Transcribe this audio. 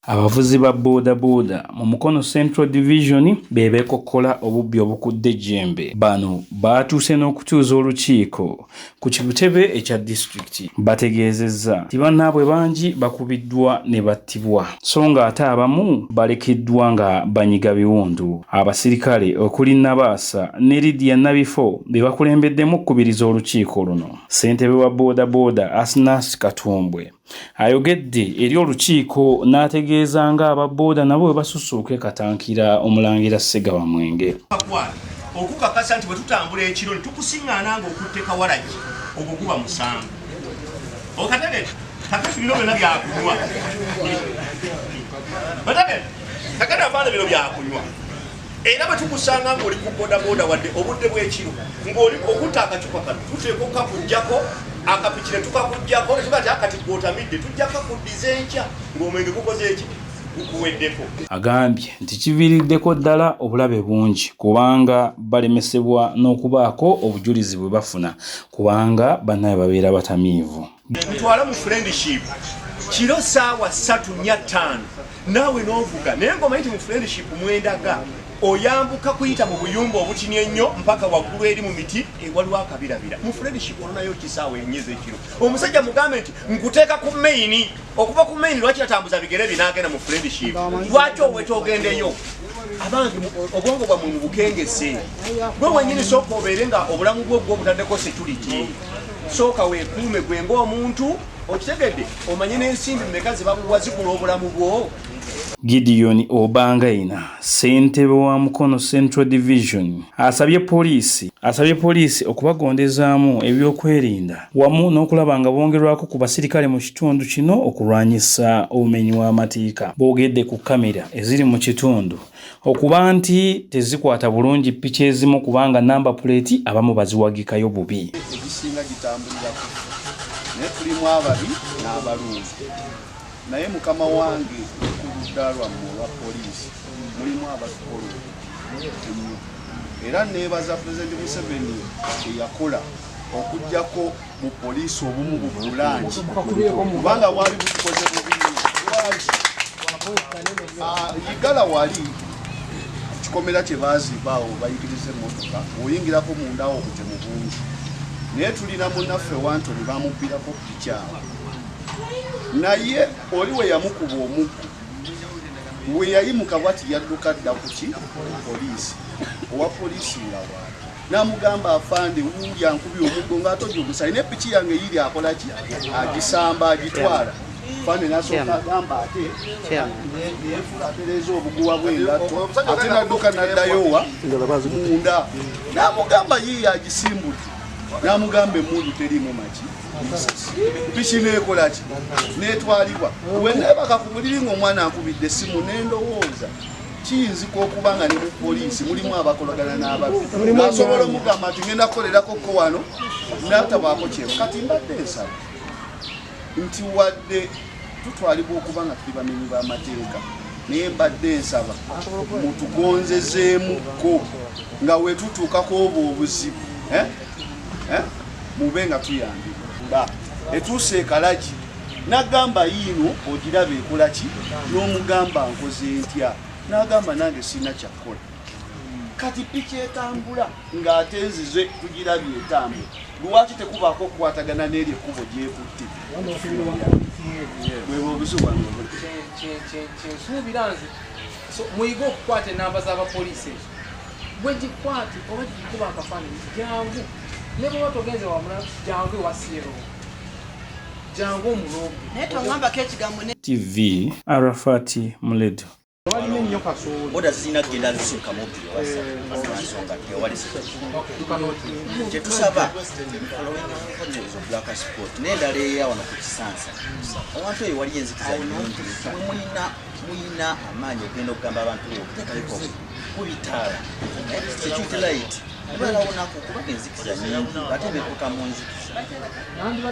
Abavuzi ba Booda mu Mukono Central Division beebeekokkola obubbi obukudde jjembe. Bano baatuuse n'okutuuza olukiiko ku kitebe ekya disitulikiti. Bategeezezza nti bannaabwe bangi bakubiddwa ne battibwa, so ng'ate abamu balekeddwa nga banyiga biwundu. Abasirikale okuli Nabaasa ne Lydia Nabifo be bakulembeddemu okkubiriza olukiiko luno. Ssentebe wa Booda Asnas Katumbwe ayogedde eri olukiiko n'ategeeza nga aba Booda nabo bwe basusuuka Katankira Omulangira Ssegawa Mwenge. Okukakasa nti bwe tutambula ekiro ne tukusiŋŋaana ng'okutte kawalagi ogwo guba musango. Okategete kakati bino byonna byakunywa. Bategete kakati afaana bino byakunywa. Era bwe tukusanga ng'oli ku Booda wadde obudde bw'ekiro ng'oli okutta akacupa kano tuteeka okukakuggyako akapikire tukakuggyako ne tugati akati gw'otamidde tujja kakuddiza enkya ng'omwenge gukoze eki gukuweddeko. Agambye nti kiviiriddeko ddala obulabe bungi kubanga balemesebwa n'okubaako obujulizi bwe bafuna kubanga bannaabwe babeera batamiivu. Mutwala mu friendship kiro ssaawa 3:45 naawe n'ovuga naye ng'omanyi nti mu friendship mwendaga oyambuka kuyita mu buyumba obutini ennyo mpaka waggulu eri mu miti waliwo akabirabira. Mu friendship olunayo kisaawa ennyeze ekiro omusajja mugambe nti nkuteeka ku maini okuva ku maini lwaki atambuza bigere binaagenda mu friendship lwaki owetogendeyo abange obwongo bwa muntu bukengese gwe wennyini sooka obeere nga obulamu bwo bw'obutaddeko security sooka weekuume gwe ng'omuntu okitegedde omanye n'ensimbi mmeka ze bakuwa zikula obulamu bwo. Gideon Obangaina, ssentebe wa Mukono Central Division, asabye poliisi okubagondezaamu ebyokwerinda wamu n'okulaba nga bongerwako ku basirikale mu kitundu kino okulwanyisa obumenyi w'amateeka. Boogedde ku kamera eziri mu kitundu okuba nti tezikwata bulungi ppiki ezimu kubanga namba puleti abamu baziwagikayo bubi. Egisinga gitambulirako naye tulimu ababi n'abalungi naye mukama wange kuludda lwammwe olwa poliisi mulimu abatukola ennyo era neebaza Pulezidenti Museveni eyakola okuggyako mu poliisi obumu bubulangi kubanga wali butukoze bubi Igala wali kikomera kye baazibaawo bayigiriza emmotoka oyingirako mundawo obutemu bungi naye tulina munnaffe Wantoni bamubbirako ku kikyawa naye oli we yamukuba omuggu we yayimuka bwati yadduka dda kuki poliisi owa poliisi ngawaali n'amugamba afande wuuli ankubye omuggo ng'ate ojo ogusayi ne piki yange yiri akola ki agisamba agitwala fande n'asooka agamba ate yeefulatereza obuguwa bw'engatto ate n'adduka n'addayo wa munda n'amugamba yiye agisimbudde n'amugamba emmundu teriimu maki piki neekola ki neetwalibwa bweneebaka ku buliri ng'omwana ankubidde essimu n'endowooza kiyinzika okuba nga ne mu poliisi mulimu abakolagana n'ababbi nasobola omugamba nti ngenda kukolerako ko wano n'atabaako kyero kati mbadde nsaba nti wadde tutwalibwa okuba nga tuli bamenyi b'amateeka naye mbadde nsaba mutugonzezeemukko nga wetutuukako obwo obuzibu mube nga tuyambibwa etuuse ekalagi n'agamba yiino ogiraba ekola ki n'omugamba nkoze ntya n'agamba nange sirina kyakkola kati piki etambula ng'ate nzize tugirabye etambula lwaki tekubaako okukwatagana n'eri ekkubo gyekutte bweba obuzibu bwange kyensuubira nze muyige okukwata enamba z'abapoliisi ezo bwe gikwate oba gikuba akafaananyi jangu ne bwe togenze wamula jangu ewasiyero jangu omulombe naye tongambako ekigambo TV Arafati Muledo. Booda zirina kugenda zisukka mu nsonga kyetusaba black sport n'endala eya wano ku Kisansa awantu eyo waliyo enzikiza nyingi muyina amaanyi okugenda okugamba abantu okuteekaliko kubitaala security light kubeerawo nako kubanga enzikiza nyingi ate beekuka mu nzikiza.